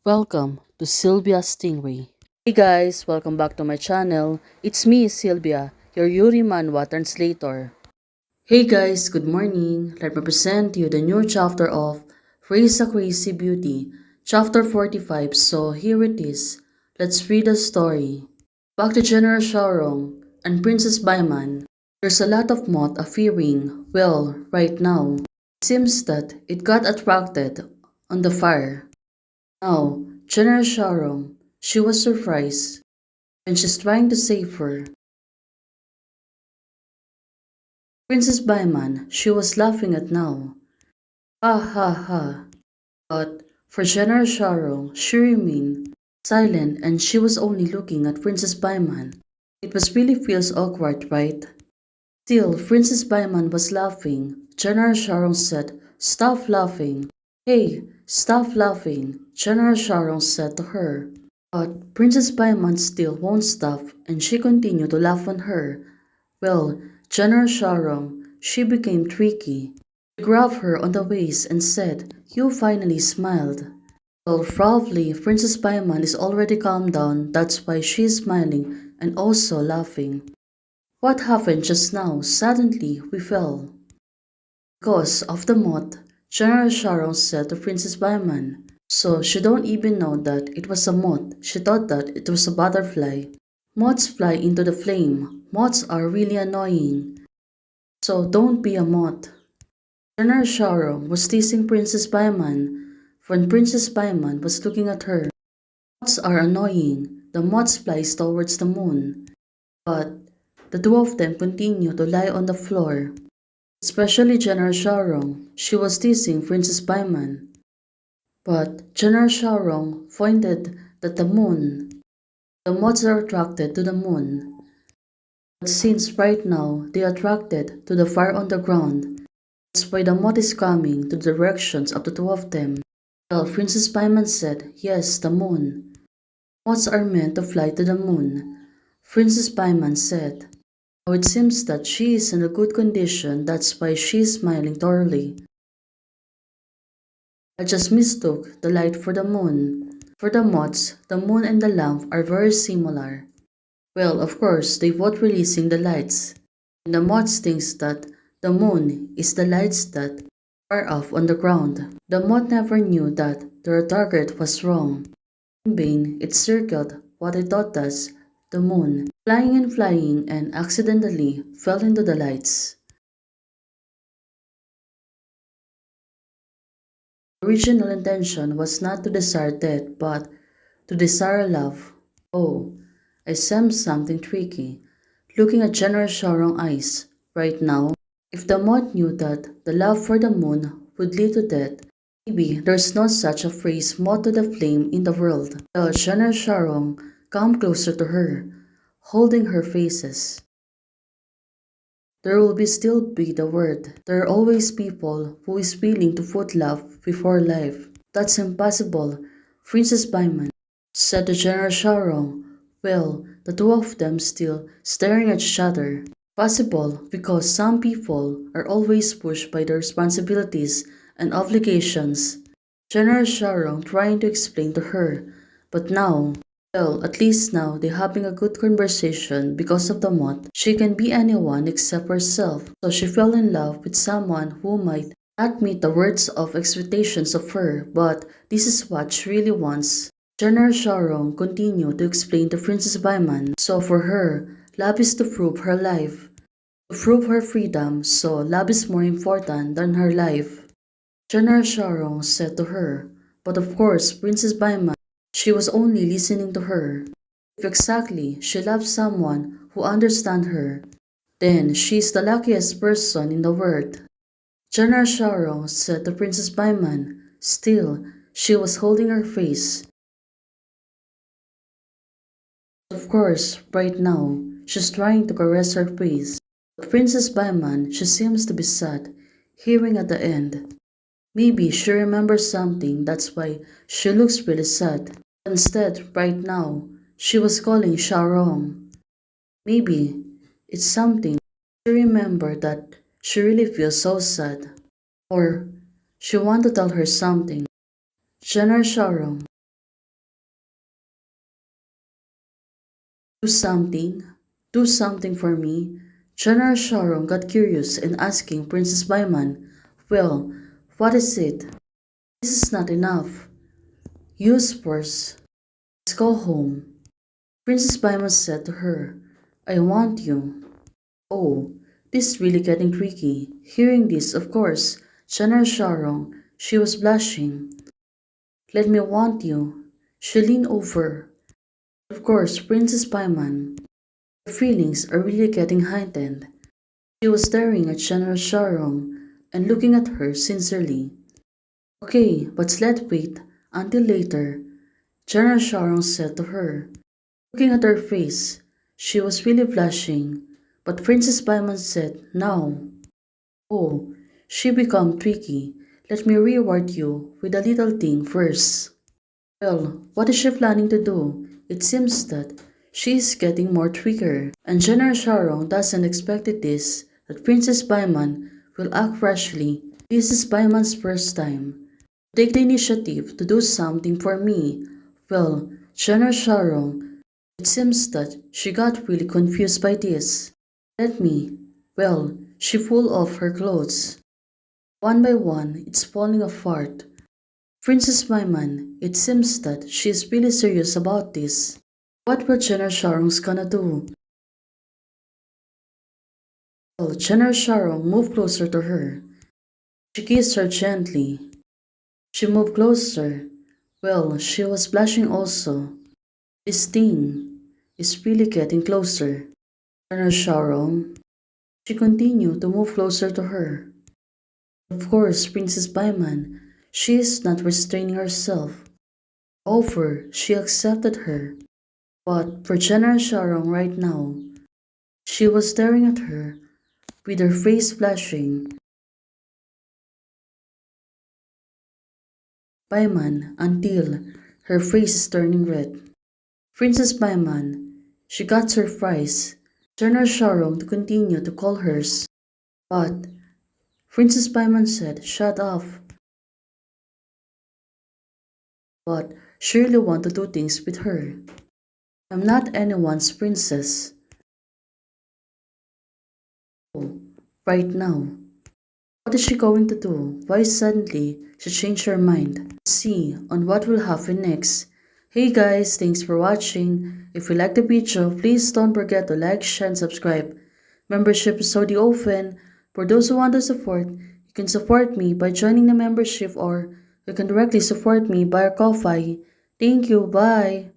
Welcome to Sylvia Stingray. Hey guys, welcome back to my channel. It's me, Sylvia, your Yuri Manhwa translator. Hey guys, good morning. Let me present you the new chapter of Raise a Crazy Beauty, chapter 45. So here it is. Let's read the story. Back to General Shaorong and Princess Baiman. There's a lot of moth appearing. Well, right now, it seems that it got attracted on the fire. Now, General Sharon, she was surprised when she's trying to save her. Princess Baiman, she was laughing at now. Ha ha ha. But for General Sharon, she remained silent and she was only looking at Princess Baiman. It was really feels awkward, right? Still, Princess Baiman was laughing. General Sharon said, "Stop laughing." "Hey, stop laughing," General Sharon said to her. But Princess Paimon still won't stop and she continued to laugh on her. Well, General Sharon, she became tricky. She grabbed her on the waist and said, "You finally smiled." Well, probably Princess Paimon is already calmed down, that's why she is smiling and also laughing. What happened just now? Suddenly we fell. Because of the moth, General Sharon said to Princess Paimon. So she don't even know that it was a moth. She thought that it was a butterfly. Moths fly into the flame. Moths are really annoying. So don't be a moth. General Sharon was teasing Princess Paimon when Princess Paimon was looking at her. Moths are annoying. The moths flies towards the moon. But the two of them continue to lie on the floor. Especially General Sharon. She was teasing Princess Paimon. But General Shaorong pointed that the moths are attracted to the moon. But since right now they are attracted to the fire on the ground, that's why the moth is coming to the directions of the two of them. Well, Princess Paimon said, "Yes, the moon. Moths are meant to fly to the moon." Princess Paimon said, "Oh, it seems that she is in a good condition, that's why she is smiling thoroughly. I just mistook the light for the moon. For the moths, the moon and the lamp are very similar. Well, of course, they both releasing the lights. And the moths thinks that the moon is the lights that are off on the ground. The moth never knew that their target was wrong. In vain, it circled what it thought was the moon, flying and accidentally fell into the lights. The original intention was not to desire death, but to desire love. Oh, I sense something tricky. Looking at General Sharon's eyes, right now, if the moth knew that the love for the moon would lead to death, maybe there's no such a phrase moth to the flame in the world. The General Sharon come closer to her, holding her faces. There will be still be the word. There are always people who is willing to put love before life. That's impossible, Princess Baiman, said the General Sharon. Well, the two of them still staring at each other. Possible because some people are always pushed by their responsibilities and obligations. General Sharon trying to explain to her, but now, well, at least now they're having a good conversation because of the moth. She can be anyone except herself, so she fell in love with someone who might not meet the words of expectations of her, but this is what she really wants. General Sharon continued to explain to Princess Baiman, so for her, love is to prove her life, to prove her freedom, so love is more important than her life. General Sharon said to her, but of course Princess Baiman, she was only listening to her. If exactly she loves someone who understands her, then she is the luckiest person in the world. General Sharon said to Princess Baiman, still, she was holding her face. Of course, right now, she's trying to caress her face. But Princess Baiman, she seems to be sad, hearing at the end. Maybe she remembers something, that's why she looks really sad. Instead, right now, she was calling Sharon. Maybe it's something she remembered that she really feels so sad. Or she want to tell her something. General Sharon. Do something? Do something for me? General Sharon got curious and asking Princess Baiman, well, what is it? This is not enough. Use force. Let's go home. Princess Baiman said to her, I want you. Oh, this is really getting tricky. Hearing this, of course, General Sharon, she was blushing. Let me want you. She leaned over. Of course, Princess Baiman. Her feelings are really getting heightened. She was staring at General Sharon and looking at her sincerely. Okay, but let's wait until later, General Sharon said to her. Looking at her face, she was really blushing, but Princess Baiman said, now. Oh, she become tricky. Let me reward you with a little thing first. Well, what is she planning to do? It seems that she is getting more trickier, and General Sharon doesn't expect this, that Princess Baiman will act rashly. This is Baiman's first time. Take the initiative to do something for me. Well, General Sharon, it seems that she got really confused by this. Let me. Well, she pulled off her clothes. One by one, it's falling apart. Princess Baiman, it seems that she is really serious about this. What will General Sharon's gonna do? Well, General Sharon moved closer to her. She kissed her gently. She moved closer. Well, she was blushing also. This thing is really getting closer. General Sharon. She continued to move closer to her. Of course, Princess Baiman, she is not restraining herself. However, she accepted her. But for General Sharon right now, she was staring at her with her face flashing. Baiman until her face is turning red. Princess Baiman, she got surprised. General Sharon to continue to call hers. But Princess Baiman said, shut up. But she really want to do things with her. I'm not anyone's princess. Oh, right now. What is she going to do? Why suddenly she changed her mind? Let's see on what will happen next. Hey guys, thanks for watching. If you like the video, please don't forget to like, share, and subscribe. Membership is already open. For those who want to support, you can support me by joining the membership or you can directly support me via Ko-Fi. Thank you, bye.